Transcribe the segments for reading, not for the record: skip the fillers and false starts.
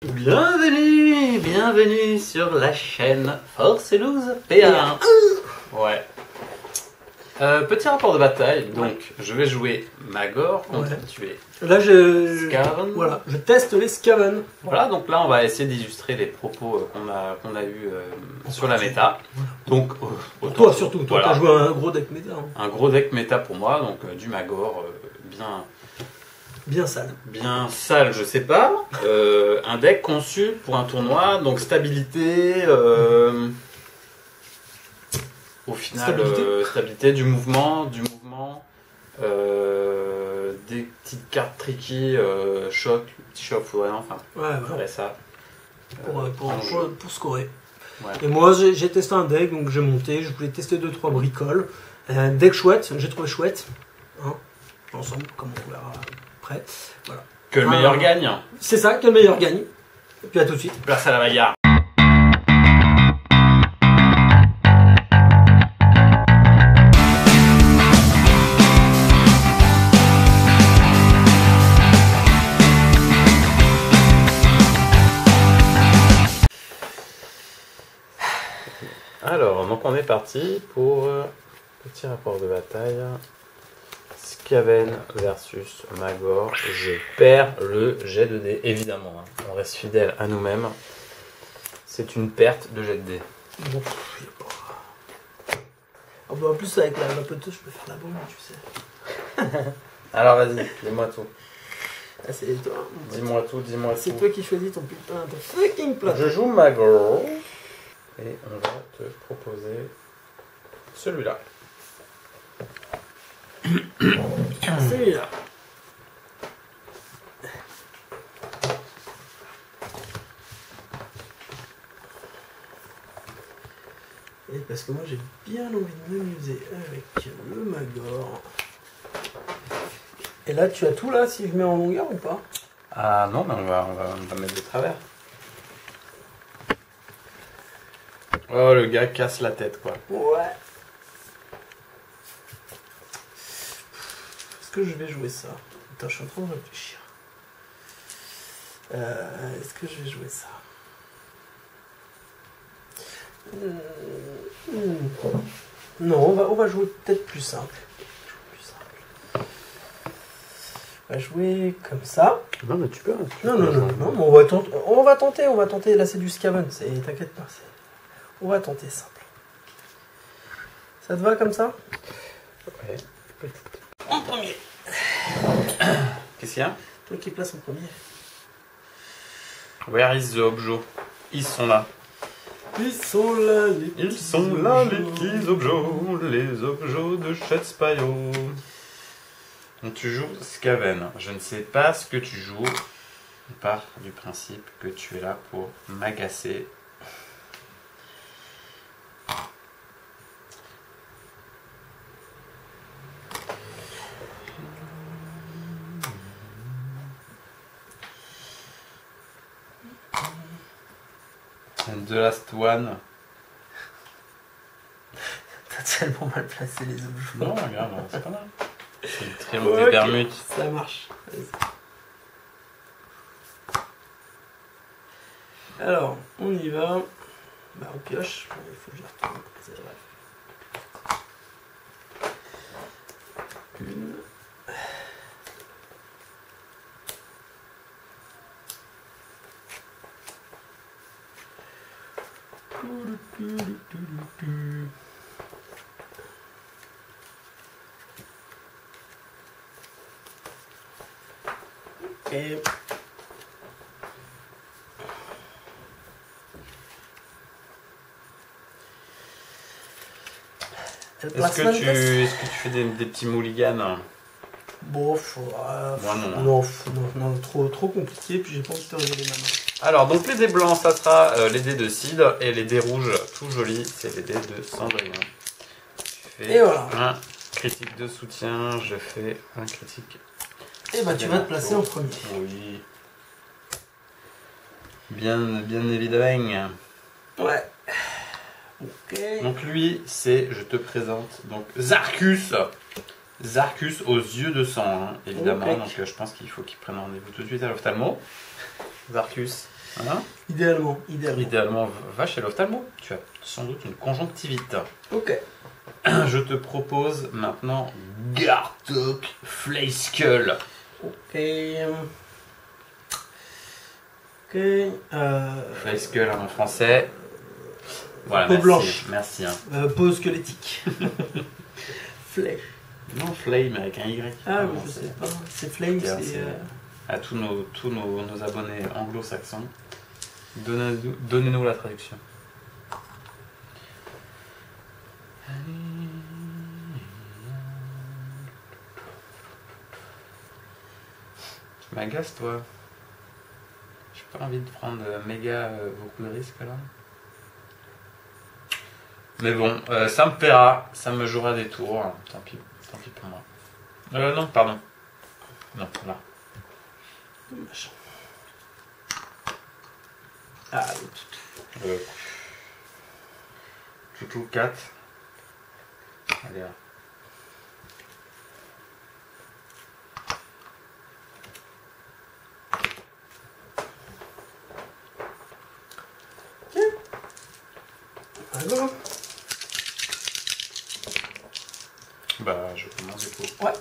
Bienvenue sur la chaîne Force et Loose PA1. Ouais. Petit rapport de bataille, donc je vais jouer Magor contre tuer. Là Skaven. Voilà, je teste les Skaven. Voilà, donc là on va essayer d'illustrer les propos qu'on a eu sur la méta. Donc toi surtout, toi voilà. t'as joué un gros deck méta. Hein. Un gros deck méta pour moi, donc du Magor bien sale. Bien sale, je sais pas. Un deck conçu pour un tournoi, donc stabilité. Au final, stabilité du mouvement, des petites cartes tricky, choc, petit choc, faudrait enfin. Ouais. Ça. Pour scorer. Ouais. Et moi j'ai testé un deck, donc j'ai monté, je voulais tester 2-3 bricoles. Deck chouette, j'ai trouvé chouette. Hein, ensemble, comme on verra après. Voilà. Que le meilleur gagne. C'est ça, que le meilleur gagne. Et puis à tout de suite. Place à la bagarre. Alors, donc on est parti pour petit rapport de bataille. Skaven versus Magor. Je perds le jet de dés, évidemment. Hein. On reste fidèle à nous-mêmes. C'est une perte de jet de dés. Bon, oh bah en plus avec la vapoteuse, je peux faire la bombe, tu sais. Alors vas-y, dis-moi tout. Ah, c'est toi. Dis-moi tout. C'est toi qui choisis ton putain de fucking plat. Je joue Magor. Et on va te proposer celui-là. Celui-là. Et parce que moi j'ai bien envie de m'amuser avec le Magor. Et là tu as tout là si je mets en longueur ou pas? Ah non, mais on va mettre de travers. Oh, le gars casse la tête, quoi. Ouais. Est-ce que je vais jouer ça? Attends, je suis en train de réfléchir. Est-ce que je vais jouer ça? Non, on va jouer peut-être plus simple. On va jouer comme ça. Non, mais tu peux. Non, on va tenter. Là, c'est du Skaven, t'inquiète pas. On va tenter simple. Ça te va comme ça? Ouais. En premier. Qu'est-ce qu'il y a? Toi qui places en premier. Where is the objo? Ils sont là. Ils sont là, les petits objos, les objos de Shadspire. Donc tu joues Skaven. Je ne sais pas ce que tu joues. On part du principe que tu es là pour m'agacer. And the last one. T'as tellement mal placé les objets. Non, regarde, c'est pas mal. C'est le triomphe des Bermudes. Ça marche. Alors, on y va. Bah, on pioche. Il faut que je la retourne. C'est vrai. Une. Et est-ce que tu fais des petits mulligans? Bof, moi non. Non, trop compliqué, puis j'ai pas envie de te révéler ma main. Alors, donc les dés blancs, ça sera les dés de Cidre, et les dés rouges, tout jolis, c'est les dés de Cendrillon. Et voilà. Un critique de soutien, je fais un critique. Et bah tu vas te placer en premier. Oui. Bien évidemment. Ouais. Ok. Donc lui, c'est, je te présente, donc Zarkus. Zarkus aux yeux de sang, hein, évidemment. Okay. Donc je pense qu'il faut qu'il prenne rendez-vous tout de suite à l'ophtalmo. Zarkus. Hein? Idéalement. Idéalement, va chez l'ophtalmo. Tu as sans doute une conjonctivite. Ok. Je te propose maintenant Gartok Flayskull. Ok. Ok. Flayskull en français. Voilà, peau merci. blanche. Merci. Hein. Peau squelettique. Flèche. Non, Flame avec un Y. Ah, Non, oui, je sais pas. C'est Flame, c'est- c'est. À tous nos abonnés anglo-saxons, donnez-nous la traduction. Tu m'agaces, toi. J'ai pas envie de prendre méga beaucoup de risques là. Mais bon, ça me paiera, ça me jouera des tours. Hein. Tant pis pour moi. Non, pardon. Non, là. Dommage. Ah, le Toutou 4. Allez là. Alors. Bah, je commence du coup. Ouais.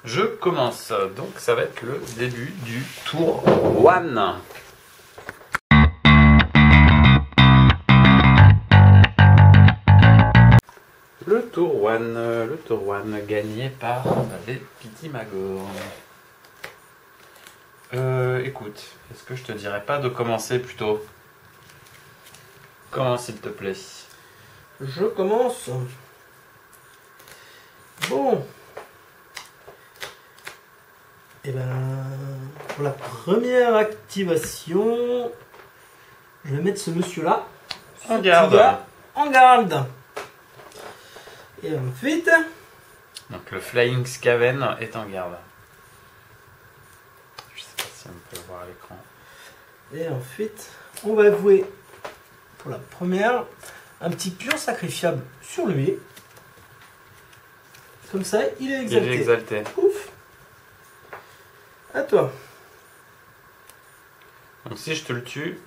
Je commence, donc ça va être le début du tour 1. Le tour 1 gagné par les Pity Magor. Écoute, est-ce que je te dirais pas de commencer plutôt? Commence s'il te plaît. Je commence. Bon. Et ben, pour la première activation, je vais mettre ce monsieur-là. En ce garde. petit gars, en garde. Et ensuite, Donc le Flying Skaven est en garde. Je sais pas si on peut le voir à l'écran. on va vouer pour la première un petit pion sacrifiable sur lui. Comme ça, il est exalté. Il est exalté. Ouf. À toi. Donc si je te le tue,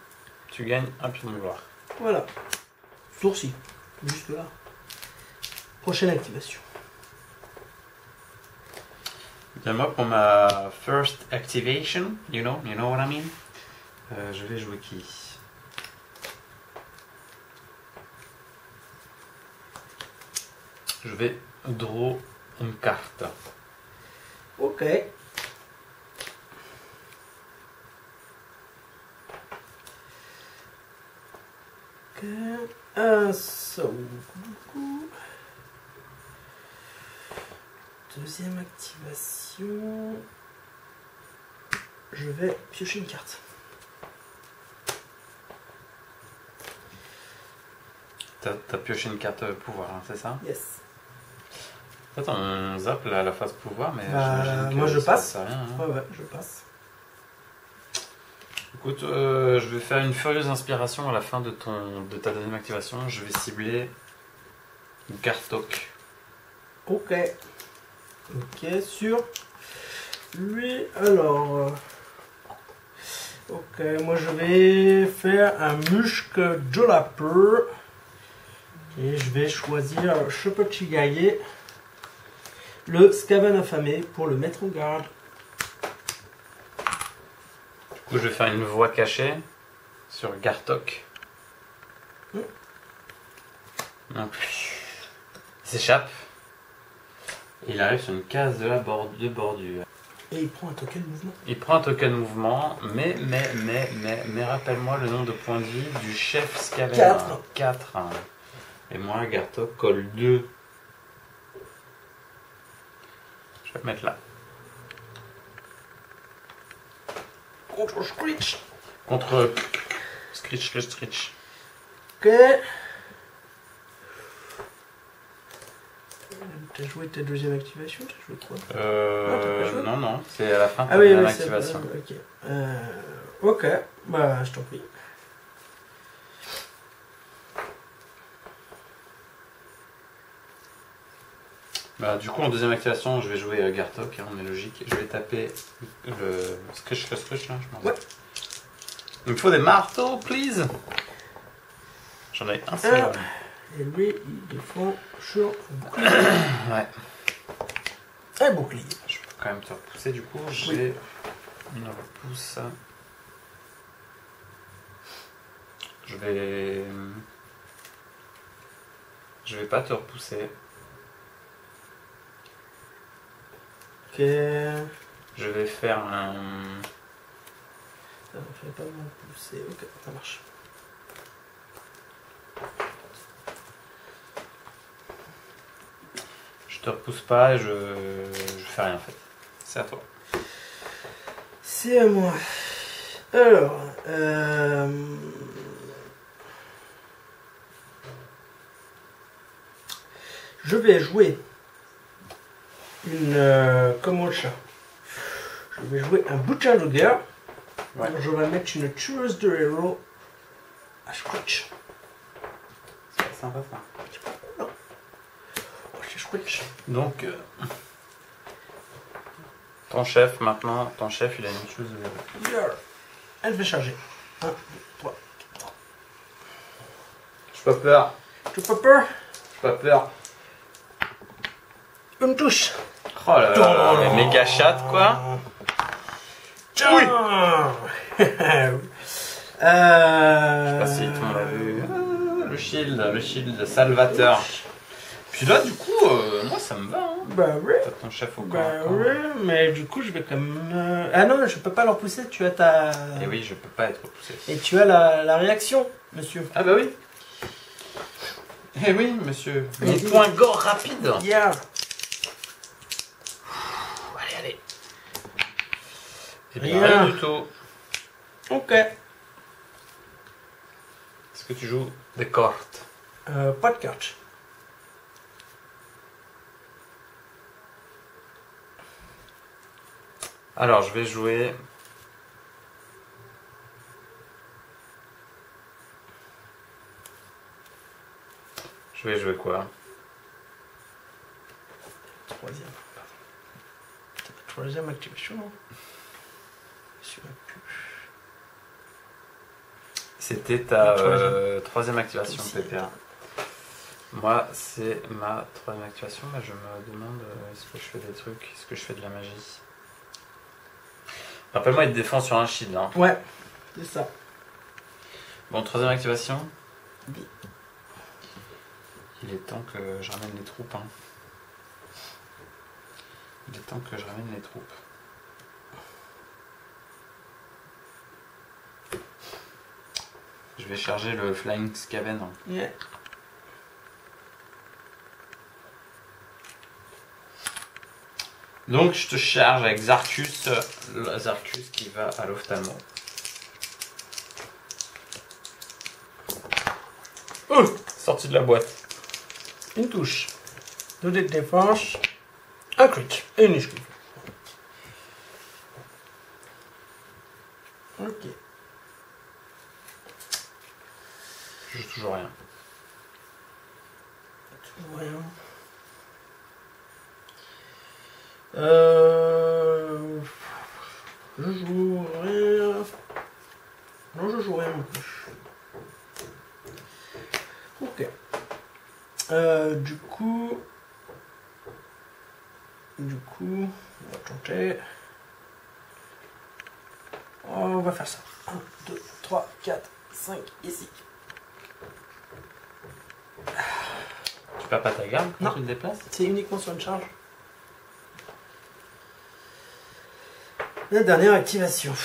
tu gagnes un pion de gloire. Voilà. Sourcil. Juste là. Prochaine activation. Bien moi pour ma first activation, you know what I mean. Je vais jouer qui? Je vais draw une carte. Ok. Ok. Deuxième activation. Je vais piocher une carte. T'as pioché une carte pouvoir, hein, c'est ça? Yes. Attends, on zappe la phase pouvoir, mais Bah, j'imagine que moi je ça passe. sert à rien, hein. Ouais, je passe. Écoute, je vais faire une furieuse inspiration à la fin de ta deuxième activation. Je vais cibler Gartok. Ok. Ok, sur lui. Alors. Ok, moi je vais faire un Mushk Jolapur. Et je vais choisir Chopochigaye, le Skaven affamé, pour le mettre en garde. Du coup, je vais faire une voix cachée sur Gartok. Donc, il s'échappe. Il arrive sur une case de bordure. Et il prend un token mouvement. Il prend un token mouvement, mais rappelle-moi le nombre de points de vie du chef Skaven. 4. 4. Et moi, Gartok colle 2. Je vais le mettre là. Contre Screech. Contre Screech le Screech. Ok. T'as joué ta deuxième activation? T'as joué quoi? t'as pas joué Non, c'est à la fin de Ah ta oui, deuxième oui, activation. ok. Ok, bah je t'en prie. Bah, du coup, en deuxième activation, je vais jouer Gartok, hein, on est logique. Je vais taper le Screech là, je m'en Ouais. Il me faut des marteaux, please. J'en ai un seul. Et lui, il défend sur bouclier. Ouais. Un bouclier. Je peux quand même te repousser du coup. J'ai une repousse. Je vais pas te repousser. Ok. Je vais faire un. Ça ne fait pas me pousser. Ok, ça marche. Je te repousse pas et je fais rien en fait. C'est à toi. C'est à moi. Alors, je vais jouer une comment ça. Je vais jouer un Butcher Luger. Ouais. Je vais mettre une tueuse de héros à Scratch. C'est sympa ça. Non. Oh, c'est Scratch. Donc, ton chef maintenant, ton chef il a une chose. Yeah. Elle fait charger. 1, 2, 3, 4. J'ai pas peur. Tu pas peur? J'ai pas peur. Une touche. Oh là là, mais méga chatte quoi. Oui. Je sais pas si tout le monde a vu. Ah, le shield salvateur. Puis là, du coup, moi ça me va. Hein. Bah oui. T'as ton chef au camp. Bah oui, mais du coup je vais quand même... Ah non, je peux pas leur pousser, tu as ta... Et oui, je peux pas être repoussé. Et tu as la réaction, monsieur. Ah bah oui. Eh oui, monsieur. Mon point gore rapide. Yeah. Allez, allez. Et Rien. bien, rien du tout. Ok. Est-ce que tu joues des cartes? Pas de carte. Alors, je vais jouer... Je vais jouer quoi? Troisième. Troisième activation. Sur la pioche. C'était ta Troisième. troisième activation, Aussi. PPA. Moi, c'est ma troisième activation. Bah, je me demande est-ce que je fais des trucs, est-ce que je fais de la magie. Rappelle-moi, il te défend sur un shield. Hein. Ouais, c'est ça. Bon, troisième activation. Oui. Il est temps que je ramène les troupes. Hein. Il est temps que je ramène les troupes. Je vais charger le Flying Skaven. Yeah. Donc je te charge avec Zarkus, le Zarkus qui va à l'ophtalmo. Sorti de la boîte. Une touche. 2 dés de défense. Un crit. Et une esquive. Ok. Je joue toujours rien. Rien. Je joue rien. Non, je joue rien non plus. Ok. Du coup, on va tenter. On va faire ça. 1, 2, 3, 4, 5, ici. Tu perds pas ta garde quand Non. tu te déplaces? C'est uniquement sur une charge. La dernière activation.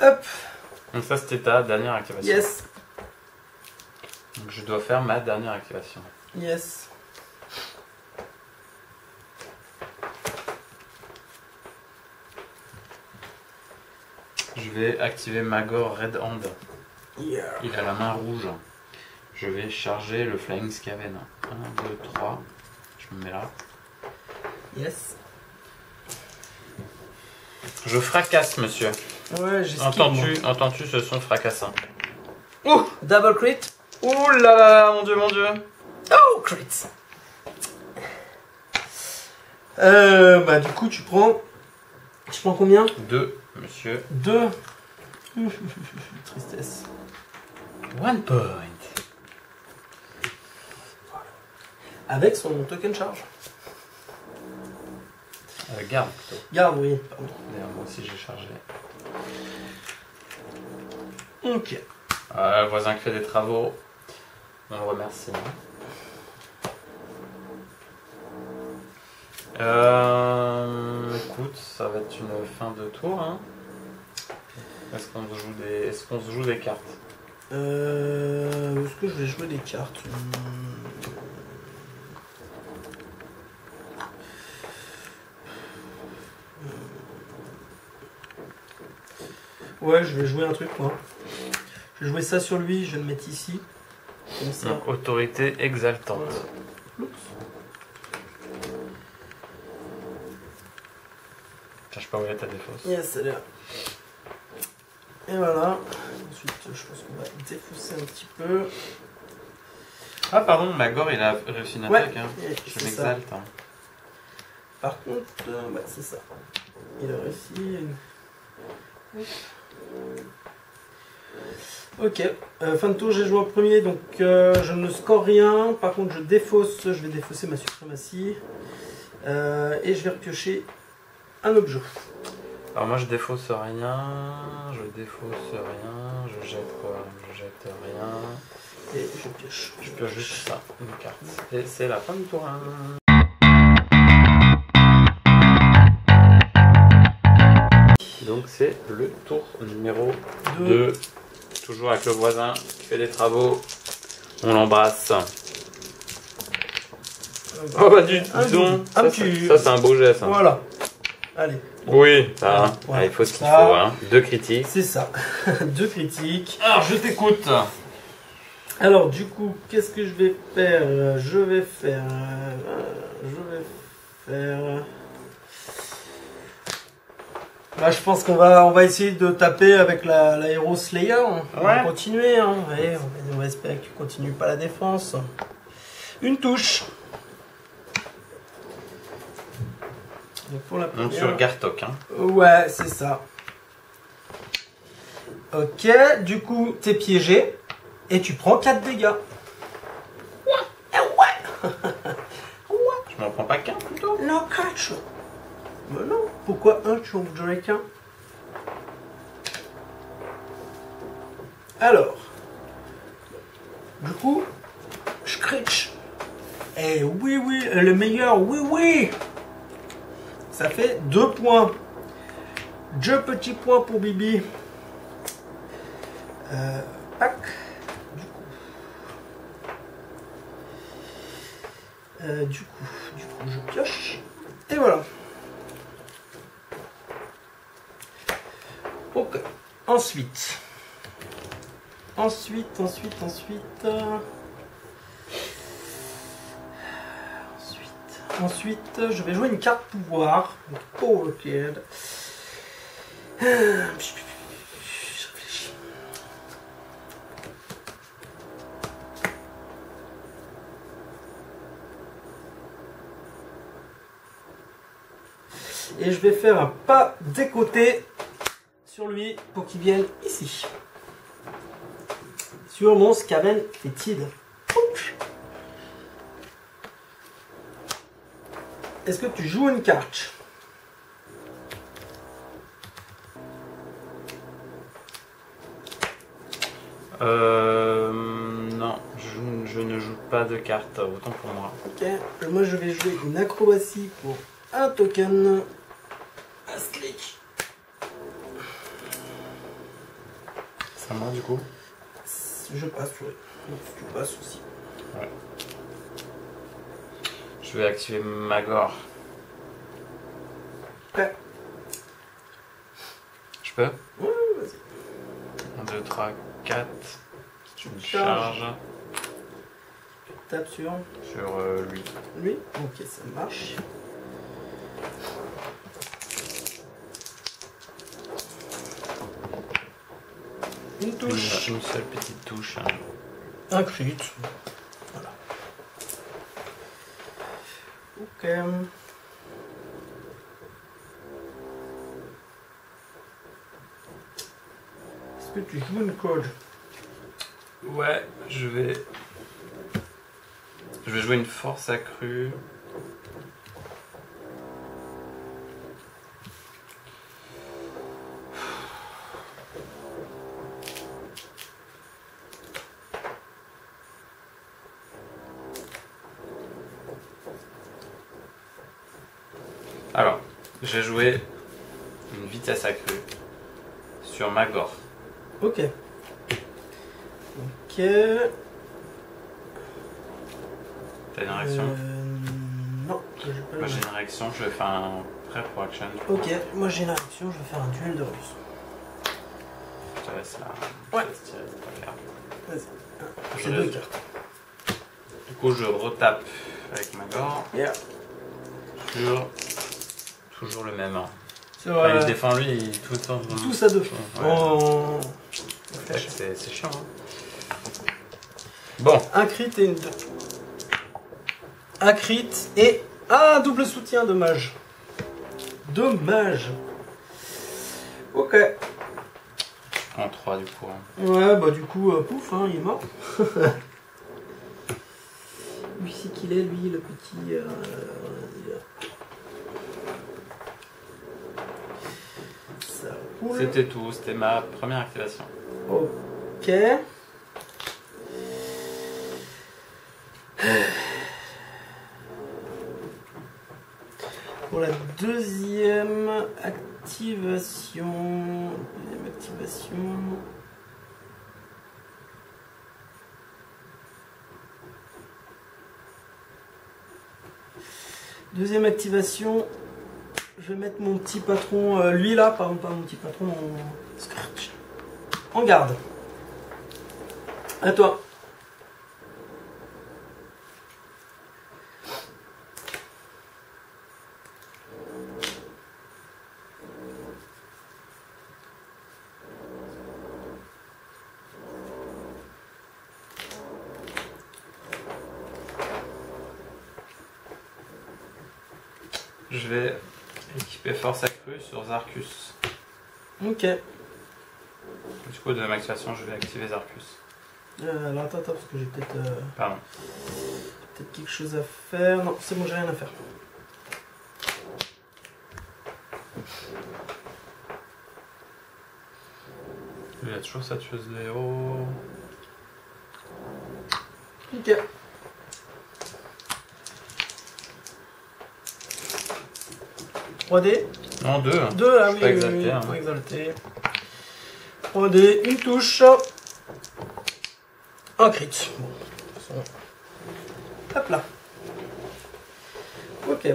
Hop. Donc ça c'était ta dernière activation. Yes. Donc je dois faire ma dernière activation. Yes. Je vais activer Magor Red Hand. Yeah. Il a la main rouge. Je vais charger le Flying Skaven. 1, 2, 3. Je me mets là. Yes. Je fracasse, monsieur. Ouais, j'ai Entends-tu ce son fracassant? Ouh, double crit. Ouh là là, mon dieu, mon dieu. Oh, crit. Bah du coup tu prends combien? 2, monsieur. 2. Tristesse. 1 point. Avec son token charge. Garde plutôt. Garde, oui, pardon. D'ailleurs, moi aussi j'ai chargé. Ok. Le voisin qui fait des travaux, on le remercie. Écoute, ça va être une fin de tour. Hein. Est-ce qu'on se joue des cartes? Est-ce que je vais jouer des cartes? Ouais, je vais jouer un truc, moi. Je vais jouer ça sur lui, je vais le mettre ici. Comme ça. Donc, autorité exaltante. Voilà. Oups. Cherche pas où est ta défausse. Yes, elle est là. Et voilà. Ensuite, je pense qu'on va défausser un petit peu. Ah pardon, Magor il a réussi une attaque. Hein. Je c'est m'exalte. ça. Hein. Par contre, c'est ça. Il a réussi une... Ok, fin de tour, j'ai joué en premier, donc je ne score rien. Par contre, je vais défausser ma suprématie. Et je vais repiocher un objet. Alors moi je défausse rien, je jette quoi? Je jette rien. Et je pioche. Je pioche juste ça, une carte. Et c'est la fin du tour. Hein. Donc c'est le tour numéro 2. Toujours avec le voisin qui fait des travaux. On l'embrasse. Oh bah dis donc, ça c'est un beau geste. Hein. Voilà. Allez. Oui, ça, voilà. Il faut ce qu'il faut. Hein. 2 critiques. C'est ça. 2 critiques. Alors je t'écoute. Alors du coup, qu'est-ce que je vais faire? Je vais faire... Là, je pense qu'on va essayer de taper avec la Hero Slayer. On va continuer. Hein. Ouais, on va espérer que tu continues pas la défense. Une touche. Donc pour la première... Donc sur Gartok. Hein. Ouais, c'est ça. Ok, du coup, t'es piégé. Et tu prends 4 dégâts. Ouais. Je m'en prends pas qu'un plutôt? Non, 4. Mais non, pourquoi un? Tu en voudrais qu'un? Alors, du coup, Screech. Eh oui, le meilleur, oui. Ça fait 2 points. 2 petits points pour Bibi. Pac. Du coup, je pioche. Et voilà. Ok. Ensuite, je vais jouer une carte pouvoir. Donc, Power Card. Je réfléchis. Et je vais faire un pas des côtés sur lui pour qu'il vienne ici. Sur mon Skaven fétide. Est-ce que tu joues une carte? Non, je ne joue pas de cartes, autant pour moi. Ok, moi je vais jouer une acrobatie pour un token. Asclic. C'est à moi du coup? Je passe, oui. Donc, tu passes aussi. Ouais. Je vais activer Magor. Prêt? Je peux? Oui, vas-y. 1, 2, 3, 4. C'est une Charge. charge. Tape sur lui. lui. Ok, ça marche. Une touche. Une seule petite touche. Hein. Un crit. Voilà. Ok. que tu joues une code? Ouais, je vais jouer une force accrue. Alors, j'ai joué une vitesse accrue sur Magor. Ok. Ok. T'as une réaction? Non, j'ai pas Moi j'ai une réaction, je vais faire un prêt pour action. Ok, moi j'ai une réaction, je vais faire un duel de russe. Je te laisse là. Ouais. Je laisse tirer ta carte. Vas-y. Je C'est deux laisse- cartes. Du coup, je retape avec Magor Yeah. sur toujours le même. C'est Enfin, vrai. il se défend lui, il tout le temps. Tout ça deux fois. Ouais. Oh. C'est chiant. Hein. Bon, Un crit et une 2. Un crit et un double soutien, dommage. Dommage. Ok. en 3 du coup. Hein. Ouais, bah du coup, pouf, hein, il est mort. Lui, c'est qu'il est, lui, le petit... Ça roule. C'était tout, c'était ma première activation. Ok. Pour la deuxième activation. Deuxième activation. Je vais mettre mon petit patron, lui là, pardon, pas mon petit patron, mon Scratch. En garde. À toi. Je vais équiper force accrue sur Zarkus. Ok. Du coup, deuxième activation, je vais activer Zarkus. Alors attends, parce que j'ai peut-être Pardon. quelque chose à faire. Non, c'est bon, j'ai rien à faire. Il y a toujours sa tueuse de héros. Ok. D. Non, 2. 2, ah Je oui, suis pas oui, exalté, oui, hein. pas exalté. 3D, une touche. Un crit. Bon, de toute façon. Hop là. Ok.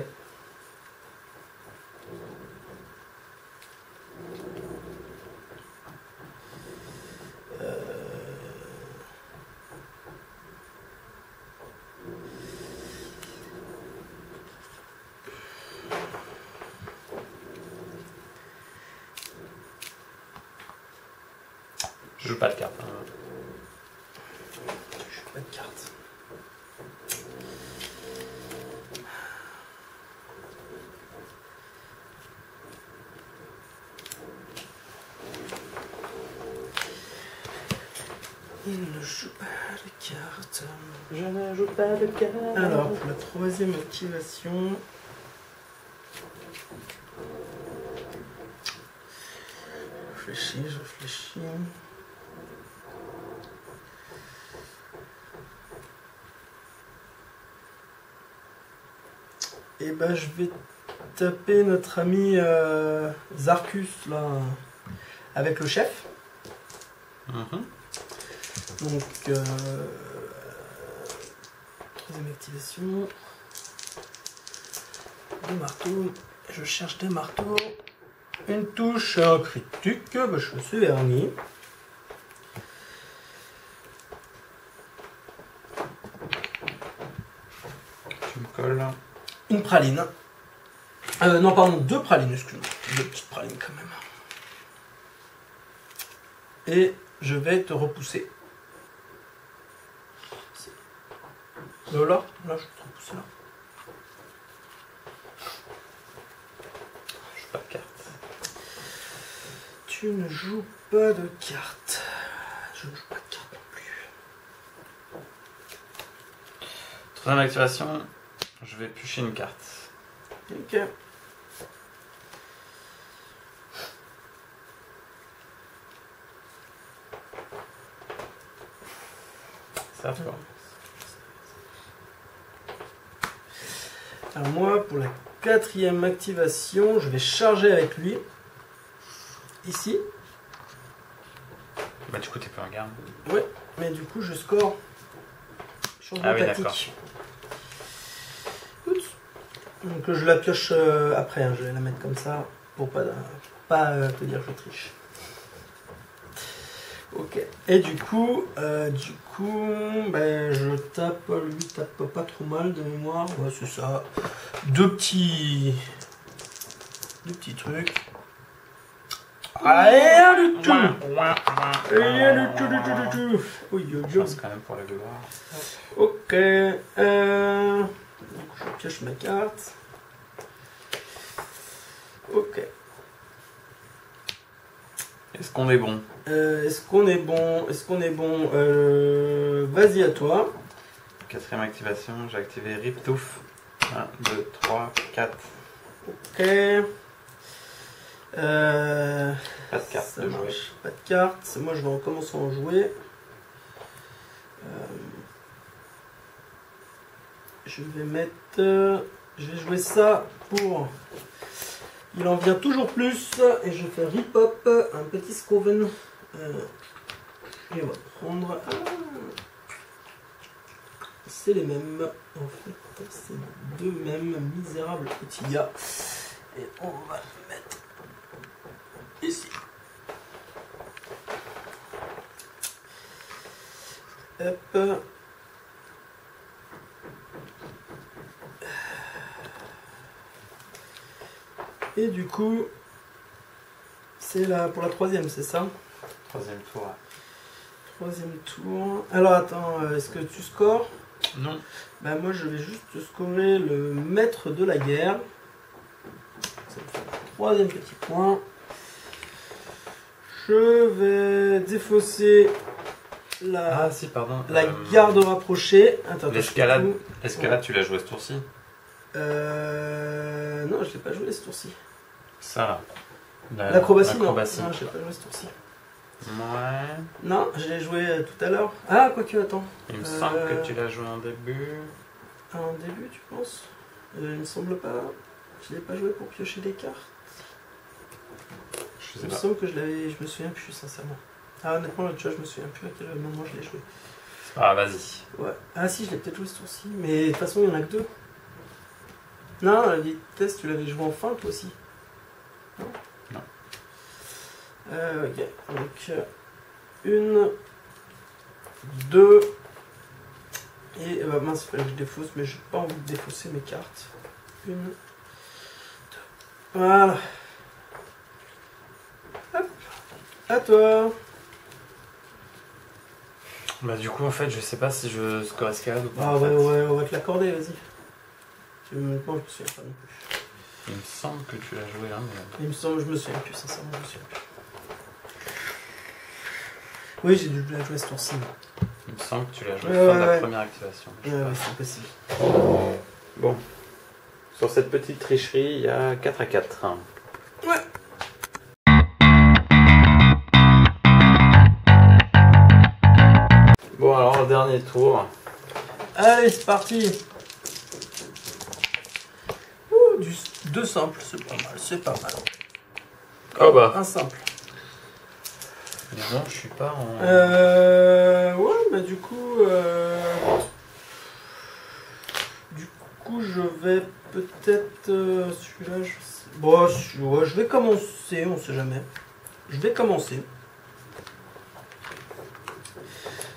Je joue pas de carte. Hein. Je joue pas de carte. Il ne joue pas de carte. Je ne joue pas de carte. Alors, pour la troisième activation. Je réfléchis. Et ben, je vais taper notre ami Zarkus là, avec le chef. Mhm. Donc, troisième activation. Deux marteaux. Je cherche des marteaux. Une touche critique. Bah, je suis verni. Tu me colles. Une praline. Non, pardon, deux pralines, excuse-moi. Deux petites pralines quand même. Et je vais te repousser. Là, là, je vais te repousser là. Je joue pas de carte. Tu tu ne joues pas de cartes. Je ne joue pas de cartes non plus. Troisième activation, je vais piocher une carte. Ok. C'est à toi. Alors moi, pour la quatrième activation, je vais charger avec lui. Ici. Bah du coup t'es plus en garde. Ouais, mais du coup je score. Changement Ah oui, tactique. Oups. Donc je la pioche après, hein, je vais la mettre comme ça pour pas te dire que je triche. Ok. Et du coup, ben, je tape, lui tape pas trop mal de mémoire. Ouais, c'est ça. Deux petits trucs. Rien du tout. Rien du tout, du tout, du tout. Oui, Je pense quand même pour la gloire. Ok. Du coup, je pioche ma carte. Ok. Est-ce qu'on est bon? Est-ce qu'on est bon? Est-ce qu'on est bon? Vas-y à toi. Quatrième activation, j'ai activé Riptouf. 1, 2, 3, 4. Ok. Pas de carte Ça de marche. jouer. Pas de carte. Moi, je vais en commencer à en jouer. Je vais mettre. Je vais jouer ça pour. Il en vient toujours plus. Et je fais rip-hop. Un petit Scoven. Et on va prendre. C'est les mêmes. En fait, c'est deux mêmes misérables petits gars. Et on va le mettre ici. Hop. Et du coup, c'est là pour la troisième, c'est ça? Troisième tour. Troisième tour. Alors attends, est-ce que tu scores? Non. Bah moi je vais juste scorer le maître de la guerre. Ça me fait un troisième petit point. Je vais défausser la, Ah si, pardon. la garde rapprochée. Attends, l'escalade. du coup- L'escalade, tu l'as joué ce tour-ci? Non, je l'ai pas joué ce tour-ci. Ça là. L'acrobatie, non. L'acrobatie. Non, je l'ai pas joué ce tour-ci. Ouais. Non, je l'ai joué tout à l'heure. Ah, quoique, attends. Il me semble que tu l'as joué en début. En début, tu penses? Il me semble pas. Je l'ai pas joué pour piocher des cartes. Je Il sais me pas. semble que je me souviens plus, sincèrement. Ah, honnêtement, tu vois, je me souviens plus à quel moment je l'ai joué. Ah, vas-y. Ouais. Ah, si, je l'ai peut-être joué ce tour-ci. Mais de toute façon, il y en a que deux. Non, la vitesse, tu l'avais joué en fin, toi aussi. Non. Non. Ok. Donc, une, deux. Et mince, il fallait que je défausse, mais j'ai pas envie de défausser mes cartes. Une, deux. Voilà. Hop. À toi. Bah du coup en fait je sais pas si je score escalade ou pas. Ah en ouais, fait. ouais, on va te l'accorder, vas-y. Honnêtement, je me souviens pas non plus. Il me semble que tu l'as joué là, mais... Il me semble, je me souviens plus, sincèrement, je me souviens plus. Oui, j'ai dû la jouer ce tour-ci. Il me semble que tu l'as joué Ouais, fin de la ouais. première activation. Ouais, ouais, c'est possible. Bon. Sur cette petite tricherie, il y a 4 à 4. Ouais. Bon alors, le dernier tour. Allez, c'est parti. Ouh, deux simples, c'est pas mal, c'est pas mal. Oh bah. Un simple. Mais non, je suis pas en... Ouais, bah du coup... je vais peut-être... celui-là, je sais... Bon, ouais, je vais commencer, on sait jamais. Je vais commencer.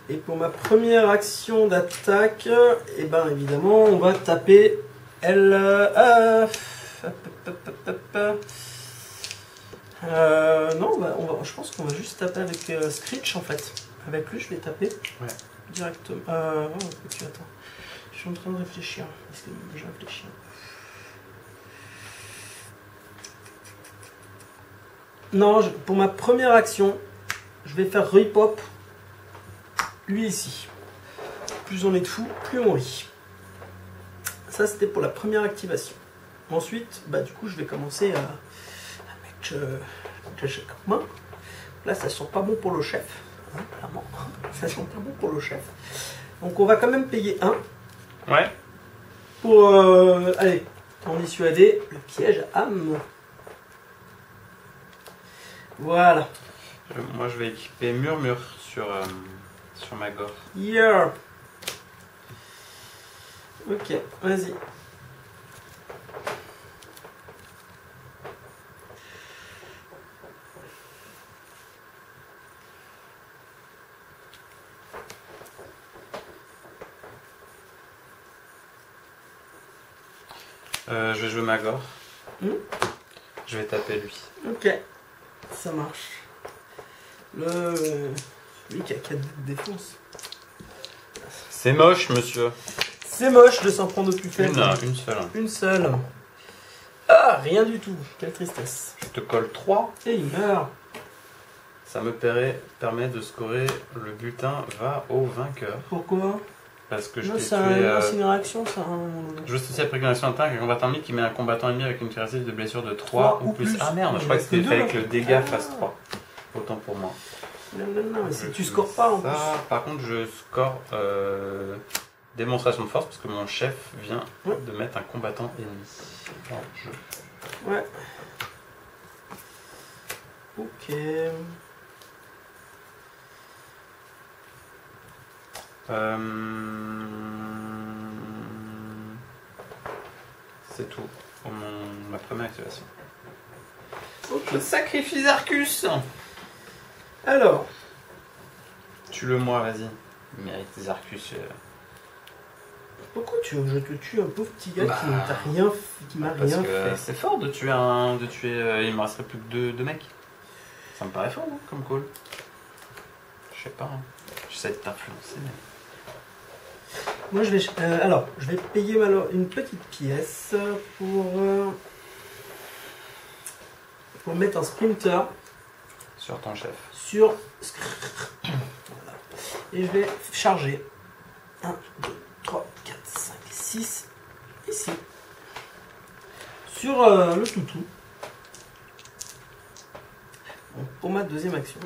Et pour ma première action d'attaque, et ben évidemment, on va taper elle. Non, je pense qu'on va juste taper avec Screech en fait. Avec lui, je vais taper directement. Ok, attends. Je suis en train de réfléchir. Est-ce que je réfléchis? Non, pour ma première action, je vais faire repop lui ici. Plus on est de fou, plus on rit. Ça, c'était pour la première activation. Ensuite, bah, du coup, je vais commencer à mettre le chef comme main. Là, ça sent pas bon pour le chef. Hein, clairement. Ça sent pas bon pour le chef. Donc, on va quand même payer 1. Ouais. Pour, allez, en dissuader le piège à âme. Voilà. Moi, je vais équiper Murmure sur Magor. Yeah. Ok, vas-y. Je vais jouer Magor. Hmm. Je vais taper lui. Ok, ça marche. Lui qui a 4 de défense. C'est moche, monsieur. C'est moche de s'en prendre au plus faible. Une seule. Une seule. Ah, rien du tout. Quelle tristesse. Je te colle 3. Et il meurt. Ça me permet de scorer le butin va au vainqueur. Pourquoi? Parce que je Non, t'ai c'est tué. une réaction, ça. Je veux ceci après une action d'attaque, un combattant ennemi qui met un combattant ennemi avec une caractéristique de blessure de 3 ou plus. Ah merde, je crois que c'était fait que le dégât fasse 3. Autant pour moi. Non, mais si tu scores pas en plus. Par contre, je score démonstration de force parce que mon chef vient de mettre un combattant ennemi en jeu. Ouais. Ok. C'est tout pour ma première activation. Ok. Je sacrifie Arcus. Alors. Tue-le moi, vas-y. Il mérite des Arcus. Pourquoi tu veux que je te tue un pauvre petit gars Bah, qui m'a rien fait? C'est fort de tuer il me resterait plus que deux mecs. Ça me paraît fort, hein, comme call. Je sais pas. Hein. J'essaie de t'influencer, mais. Moi, je vais payer une petite pièce pour mettre un sprinter Sur ton chef. sur. Voilà. Et je vais charger 1, 2, 3, 4, 5, 6 ici sur le toutou. Bon, pour ma deuxième action.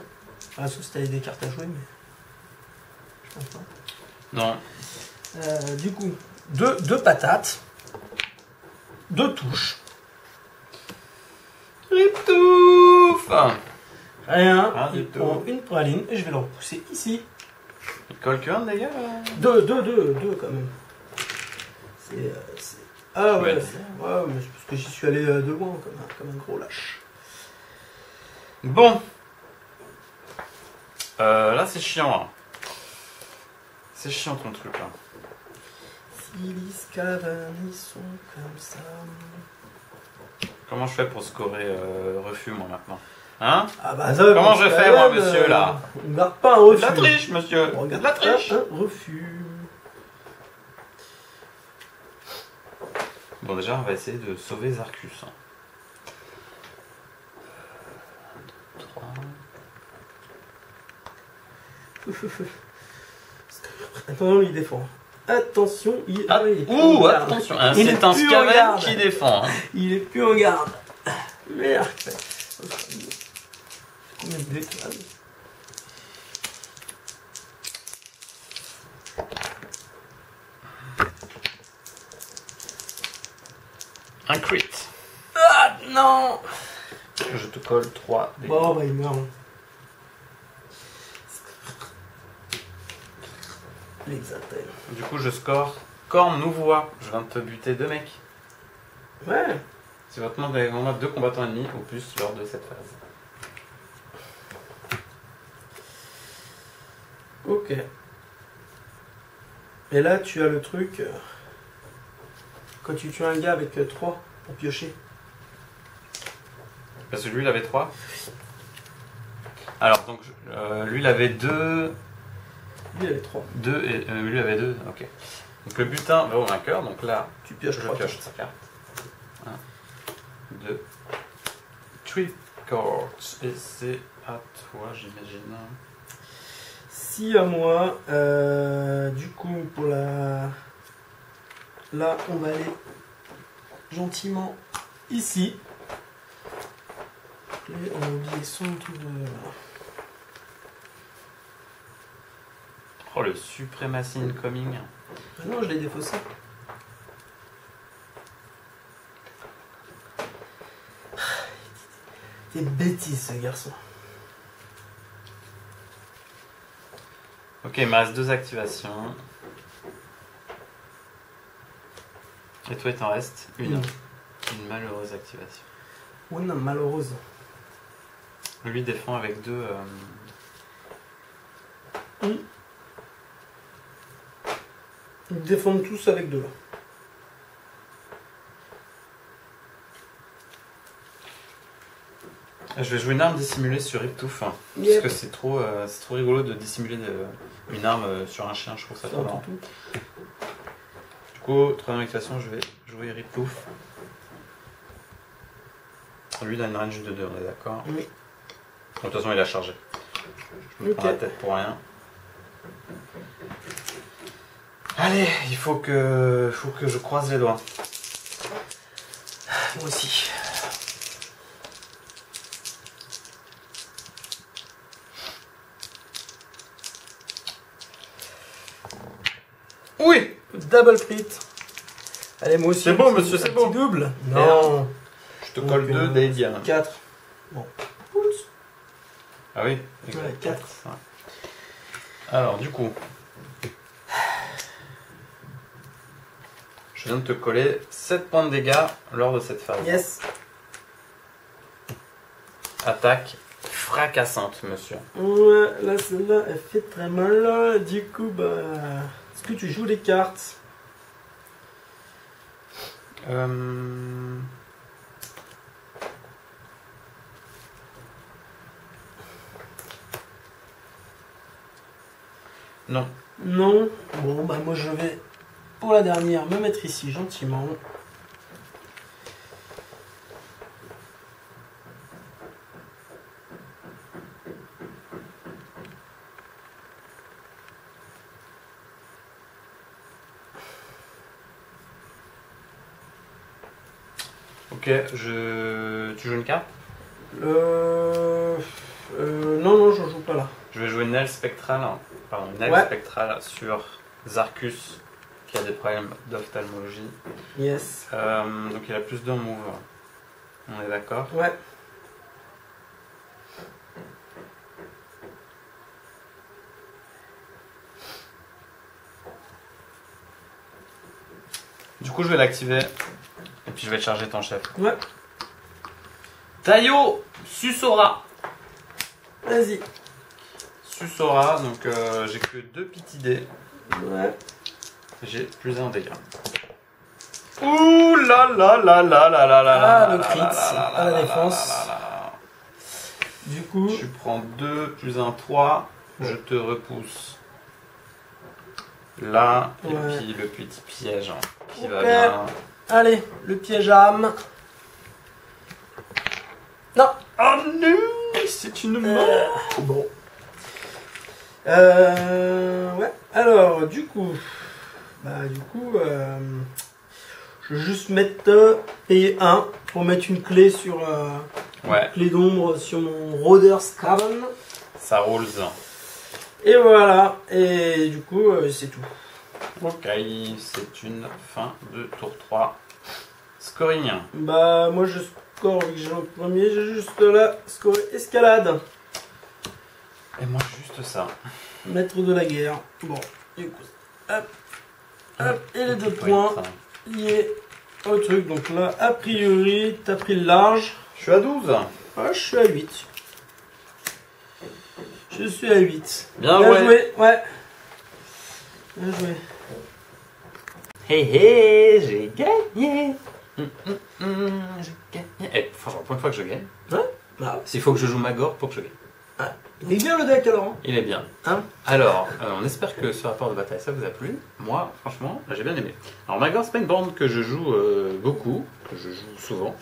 Ah, sauf si t'avais des cartes à jouer, mais je pense pas. Non. Du coup, deux patates, 2 touches. Riptouf. Rien, Ah, il du tout. prend une praline et je vais le repousser ici. Il colle que un dégât. 2 quand même. Ah ouais, Ouais. ouais, mais c'est parce que j'y suis allé de loin comme un gros lâche. Bon. Là, c'est chiant. Hein. C'est chiant ton truc là. Si les Skaven, ils sont comme ça. Comment je fais pour scorer refus moi maintenant? Hein? Ah bah ça, Comment je fais moi monsieur là? On ne garde pas un De refus. la triche monsieur! On De regarde la pas triche! un refus. Bon déjà on va essayer de sauver Zarcus. 3. Attention, il défend. Attention, il. Ah, il est plus en ouh, garde. attention, hein, Il c'est est un plus en Skaven garde. qui défend. Hein. Il est plus en garde. Merde. Combien de dés ça? Un crit. Ah non. Je te colle 3 dégâts. Bon bah il meurt. L'exatel. Du coup je score Corne nous voit. Je viens de te buter 2 mecs. Ouais. Si votre monde est vraiment 2 combattants ennemis ou plus lors de cette phase. Ok. Et là tu as le truc. Quand tu tues un gars avec 3 pour piocher. Parce que lui il avait 3. Alors donc lui il avait 2. Lui il avait 3. 2 et lui avait 2. Ok. Donc le butin va au vainqueur. Donc là Tu pioches je 3 pioche sa carte. 1, 2, 3. D'accord. Et c'est à toi, j'imagine. Si à moi, du coup, pour la... Là, on va aller gentiment ici. Et on a oublié son truc de... Oh, le Supremacy Incoming. Ah non, je l'ai défaussé. C'est bêtise, ce garçon. Ok, il me reste 2 activations. Et toi, il t'en reste une. Une malheureuse activation. Une malheureuse. Lui défend avec 2... Ils défendent tous avec 2 là. Je vais jouer une arme dissimulée sur Riptoof. Yep. Parce que c'est trop rigolo de dissimuler une arme sur un chien, je trouve ça trop marrant. Du coup, troisième activation, je vais jouer Riptoof. Lui, il a une range de 2, on est d'accord? Oui. De toute façon, il a chargé. Je me prends la tête pour rien. Allez, il faut que je croise les doigts. Moi aussi. Oui! Double crit. Allez, moi aussi. C'est bon, monsieur, c'est bon. Double. Non. Je te Donc, colle 2 d'Edia. 4. Bon. Ah oui? Ouais, 4. Alors, du coup, je viens de te coller 7 points de dégâts lors de cette phase. Yes. Attaque fracassante, monsieur. Ouais, là, celle-là, elle fait très mal. Du coup, bah. Est-ce que tu joues les cartes? Non. Non. Bon, bah, moi, je vais, pour la dernière, me mettre ici gentiment. Ok, tu joues une carte? Non, j'en joue pas là. Je vais jouer une aile spectrale, spectrale sur Zarkus, qui a des problèmes d'ophtalmologie. Yes. Donc il a plus d'un move. On est d'accord? Ouais. Du coup, je vais l'activer. Et puis je vais charger ton chef. Ouais. Tayo Susora. Vas-y. Susora, donc j'ai que 2 petits dés. Ouais. J'ai plus 1 dégât. Ouh là là là là là là là. Ah, le crit à la défense. Du coup. Tu prends 2 plus 1, 3. Je te repousse. Là, et puis le petit piège qui va bien. Allez, le piège à âme. Non. Oh non, c'est une mort. Bon. Ouais. Alors, du coup, je vais juste mettre payer 1 pour mettre une clé sur une clé d'ombre sur mon Roder's Cavern. Ça roule. Et voilà. Et du coup, c'est tout. Ok, c'est une fin de tour 3. Scoring. Bah, moi je score vu que j'ai le premier, j'ai juste là, score escalade. Et moi, juste ça. Maître de la guerre. Bon, du coup, hop, hop, et les 2 points liés au truc. Donc là, a priori, t'as pris le large. Je suis à 12. Ah, je suis à 8. Je suis à 8. Bien joué, ouais. Bien joué. Hé hé, j'ai gagné. J'ai gagné. Eh, pour une fois que je gagne. Ouais. Bah, il faut que je joue Magor pour que je gagne. ah, il est bien le deck alors. Hein. Il est bien. Hein, alors, on espère que ce rapport de bataille ça vous a plu. Moi, franchement, j'ai bien aimé. Alors Magor, c'est pas une bande que je joue beaucoup, que je joue souvent.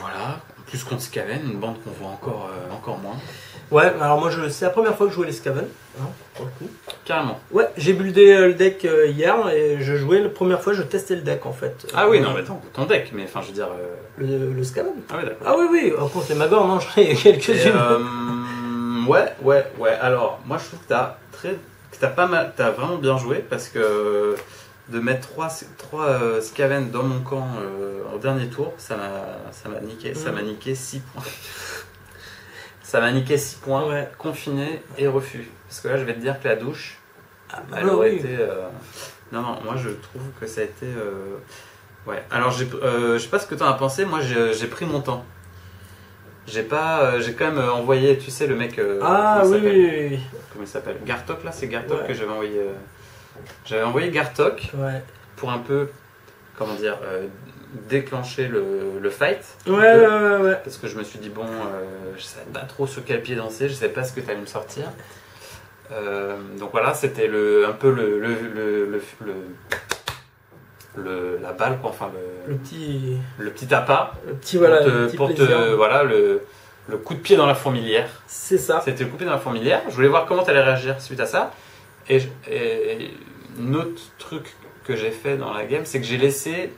Voilà, en plus contre Skaven, une bande qu'on voit encore moins. Ouais, alors moi c'est la première fois que je jouais les Skaven, hein, pour le coup. Carrément. Ouais, j'ai buildé le deck hier et je jouais la première fois, je testais le deck en fait. Ah oui, non, mais attends, ton deck, mais enfin je veux dire. Le Skaven. Ah oui, d'accord. Ah oui, contre les Magor, non, j'en ai quelques-unes. Ouais. Alors, moi je trouve que t'as vraiment bien joué parce que de mettre 3 Skaven dans mon camp en dernier tour, ça m'a niqué. Ça m'a niqué 6 points. Ça m'a niqué 6 points, Ouais. confiné et refus. Parce que là, je vais te dire que la douche, elle bah aurait oui. été. Non, moi je trouve que ça a été. Ouais. Alors, je sais pas ce que t'en as pensé. Moi, j'ai pris mon temps. J'ai quand même envoyé, tu sais, le mec. Ah comment il oui, s'appelle oui. Comment il s'appelle Gartok, là, c'est Gartok Ouais. que j'avais envoyé. J'avais envoyé Gartok Ouais. pour un peu, comment dire, déclencher le fight. Ouais. Parce que je me suis dit, bon, je savais pas trop sur quel pied danser, je savais pas ce que tu allais me sortir. Donc voilà, c'était un peu la balle, quoi, enfin Le petit. le petit appât. Le petit, voilà. Pour le petit pour plaisir. voilà, le coup de pied dans la fourmilière. C'est ça. C'était le coup de pied dans la fourmilière. Je voulais voir comment tu allais réagir suite à ça. Et un autre truc que j'ai fait dans la game, c'est que j'ai laissé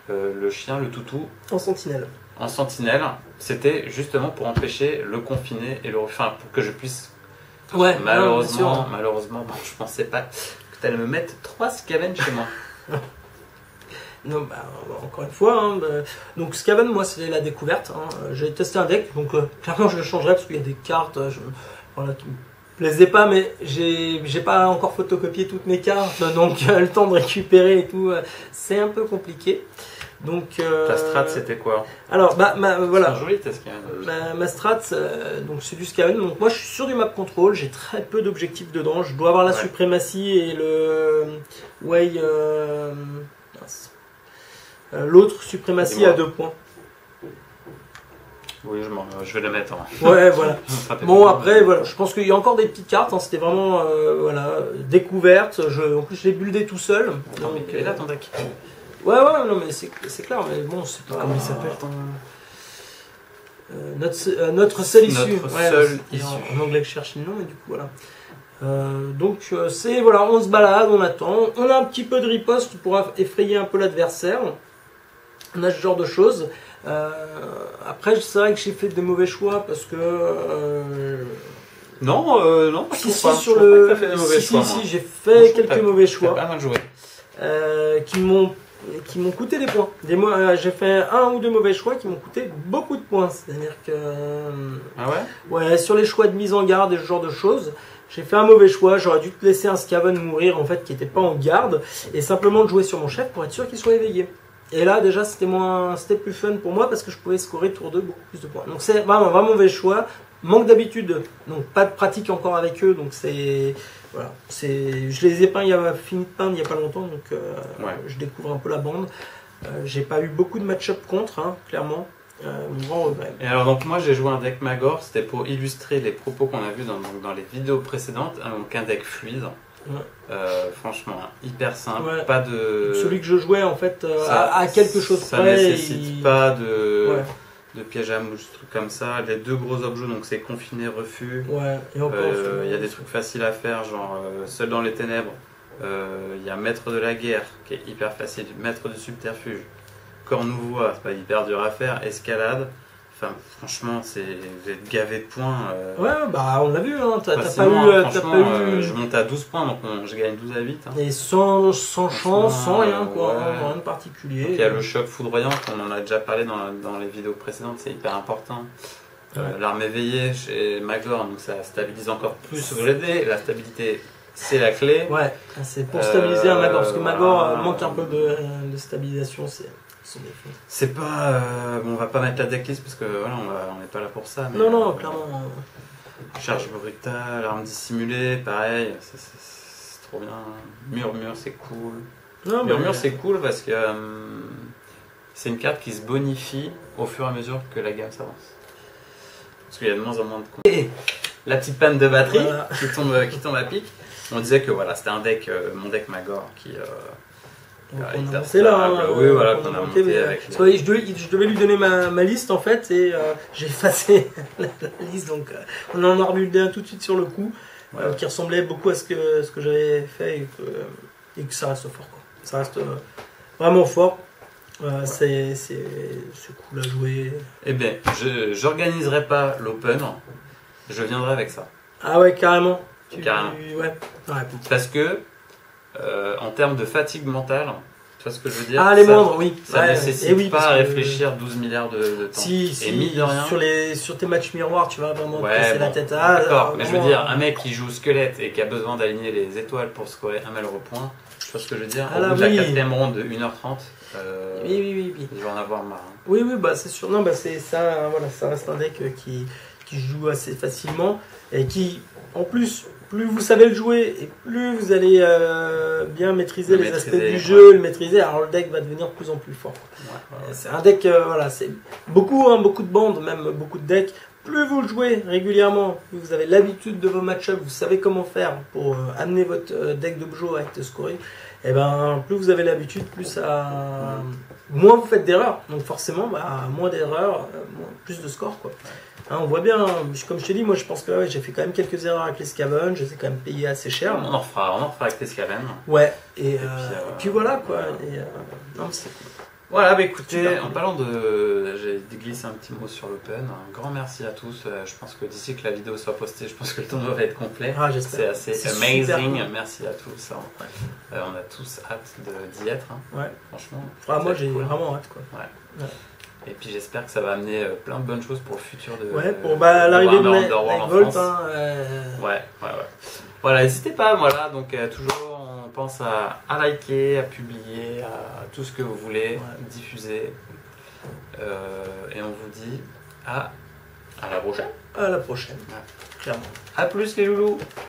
le chien, le toutou, En sentinelle. en sentinelle. C'était justement pour empêcher le confiné et enfin pour que je puisse. Ouais, Malheureusement, non, bon, je pensais pas que tu allais me mettre 3 Skaven chez moi. Non, bah, encore une fois, hein, donc Skaven, moi c'est la découverte. Hein. J'ai testé un deck, donc clairement je le changerai parce qu'il y a des cartes voilà, qui me plaisaient pas, mais j'ai pas encore photocopié toutes mes cartes, donc le temps de récupérer et tout, c'est un peu compliqué. Donc, Ta strat, c'était quoi? alors, voilà. C'est joli, tes Skaven. Ma strat, donc c'est du Skaven. Donc moi je suis sur du map control, j'ai très peu d'objectifs dedans. Je dois avoir la Ouais. suprématie et le way. Mince. L'autre suprématie Dis-moi. à 2 points. Oui, je vais le mettre. Ouais, voilà. Ça fait Bon, plaisir. après, voilà, je pense qu'il y a encore des petites cartes. Hein, c'était vraiment voilà, découverte. En plus, je l'ai buildé tout seul. Non, mais quel est là ton deck? Ouais, non, mais c'est clair. Mais bon, c'est pas. Comment il s'appelle ton. Notre seule issue. Notre Ouais, seule c'est issue. En anglais, je cherche le nom, mais du coup, voilà. Donc, c'est voilà, on se balade, on attend. On a un petit peu de riposte pour effrayer un peu l'adversaire. On a ce genre de choses. Après, c'est vrai que j'ai fait des mauvais choix parce que. Non, je Si, trouve si, pas. sur Je trouve le. pas que t'as fait des mauvais choix, moi. Si, j'ai Moi, fait je trouve quelques que mauvais T'as choix pas mal joué. qui m'ont coûté des points. J'ai fait un ou deux mauvais choix qui m'ont coûté beaucoup de points. C'est-à-dire que. Ah ouais? Ouais, sur les choix de mise en garde et ce genre de choses, j'ai fait un mauvais choix. J'aurais dû te laisser un Skaven mourir en fait qui n'était pas en garde et simplement de jouer sur mon chef pour être sûr qu'il soit éveillé. Et là déjà c'était plus fun pour moi parce que je pouvais scorer tour 2 beaucoup plus de points. Donc c'est vraiment mauvais choix. Manque d'habitude, donc pas de pratique encore avec eux, donc c'est voilà, je les ai peints, fini de peindre il y a pas longtemps, donc Ouais. je découvre un peu la bande. J'ai pas eu beaucoup de match-up contre, hein, clairement. Mon grand regret. Et alors, donc, moi, j'ai joué un deck Magor. C'était pour illustrer les propos qu'on a vus dans les vidéos précédentes. Donc, un deck fluide. Ouais. Franchement, hyper simple. Ouais. Pas de. Celui que je jouais en fait ça- à quelque chose Ça près. nécessite pas Ouais. de piège à mouche, trucs comme ça. Les 2 gros objets, donc c'est confiné, refus. Ouais, et encore. Il y a des trucs faciles à faire, genre Seul dans les ténèbres. Il y a Maître de la guerre, qui est hyper facile. Maître du subterfuge. Cornouvois, c'est pas hyper dur à faire. Escalade. Enfin, franchement, vous êtes gavé de points. Ouais, bah on l'a vu, hein. T'as pas facilement, eu. franchement, je monte à 12 points, donc je gagne 12 à 8. Hein. Et sans chance, sans rien, quoi. ouais. Rien de particulier. Donc, il y a le choc foudroyant, on en a déjà parlé dans les vidéos précédentes, c'est hyper important. Ouais. L'arme éveillée chez Magor, donc ça stabilise encore plus vos GD. La stabilité, c'est la clé. Ouais, c'est pour stabiliser un Magor, parce que Magor voilà. manque un peu de stabilisation, c'est son défaut. C'est pas. Bon, on va pas mettre la decklist parce que voilà, on n'est pas là pour ça. Mais, Non, clairement. Charge brutale, arme dissimulée, pareil, c'est trop bien. Murmure, c'est cool. Non, mais Murmure, c'est cool parce que c'est une carte qui se bonifie au fur et à mesure que la gamme s'avance. Parce qu'il y a de moins en moins de coups. Et la petite panne de batterie qui tombe à pic. On disait que voilà, c'était un deck, mon deck Magor, Donc, on a Caractère monté là. stable, oui, voilà, on qu'on a monté, monté mais, avec parce que je devais lui donner ma liste en fait et j'ai effacé la liste. Donc on en a rebuildé un tout de suite sur le coup qui ressemblait beaucoup à ce que j'avais fait et que ça reste fort. Quoi. Ça reste vraiment fort. C'est cool à jouer. Eh bien, j'organiserai pas l'Open, je viendrai avec ça. Ah ouais, carrément. Carrément. Ouais. Parce que, en termes de fatigue mentale, tu vois ce que je veux dire? Ah, les moindres, oui. Ça Ouais, nécessite et oui, pas parce à que- réfléchir 12 milliards de temps. Si, et mine de rien. sur tes matchs miroirs, tu vas vraiment te Ouais, casser la bon, tête. d'accord, mais je veux vraiment, dire, un mec qui joue squelette et qui a besoin d'aligner les étoiles pour scorer un malheureux point, tu vois ce que je veux dire? Ah Au là, bout de la oui. 4ème ronde de 1h30, Oui. il va en avoir marre. Hein. Oui, bah c'est sûr. Non, bah c'est ça. Voilà, ça reste un deck qui joue assez facilement et qui, en plus, plus vous savez le jouer et plus vous allez bien maîtriser Le les maîtriser, aspects du ouais. jeu, le maîtriser. Alors le deck va devenir de plus en plus fort. C'est un deck, voilà, c'est beaucoup de bandes, même beaucoup de decks. Plus vous le jouez régulièrement, plus vous avez l'habitude de vos match-ups, vous savez comment faire pour amener votre deck d'objo à être scoré. Et ben, plus vous avez l'habitude, plus ça, moins vous faites d'erreurs. Donc forcément, moins d'erreurs, plus de scores, quoi. Hein, on voit bien, comme je te dis, moi je pense que j'ai fait quand même quelques erreurs avec les Scaven, je les ai quand même payés assez cher. On en refera avec les Scaven. Ouais, et puis, voilà quoi. voilà. Et, non, c'est cool. Voilà, bah écoutez, Super. en parlant de... J'ai glissé un petit mot sur l'Open. Un grand merci à tous. Je pense que d'ici que la vidéo soit postée, je pense que le tournoi va être complet. Ah, j'espère. C'est assez C'est amazing. super cool. Merci à tous. Hein. On a tous hâte d'y être. Hein. Ouais. Franchement. Moi ça va être j'ai cool. vraiment hâte quoi. Ouais. Et puis j'espère que ça va amener plein de bonnes choses pour le futur de Pour l'arrivée de Warhammer Underworld en Volt. France. Ouais. Voilà, n'hésitez pas, voilà, donc toujours on pense à liker, à publier, à tout ce que vous voulez, diffuser. Et on vous dit à la prochaine. À la prochaine, Ouais. clairement. À plus les loulous.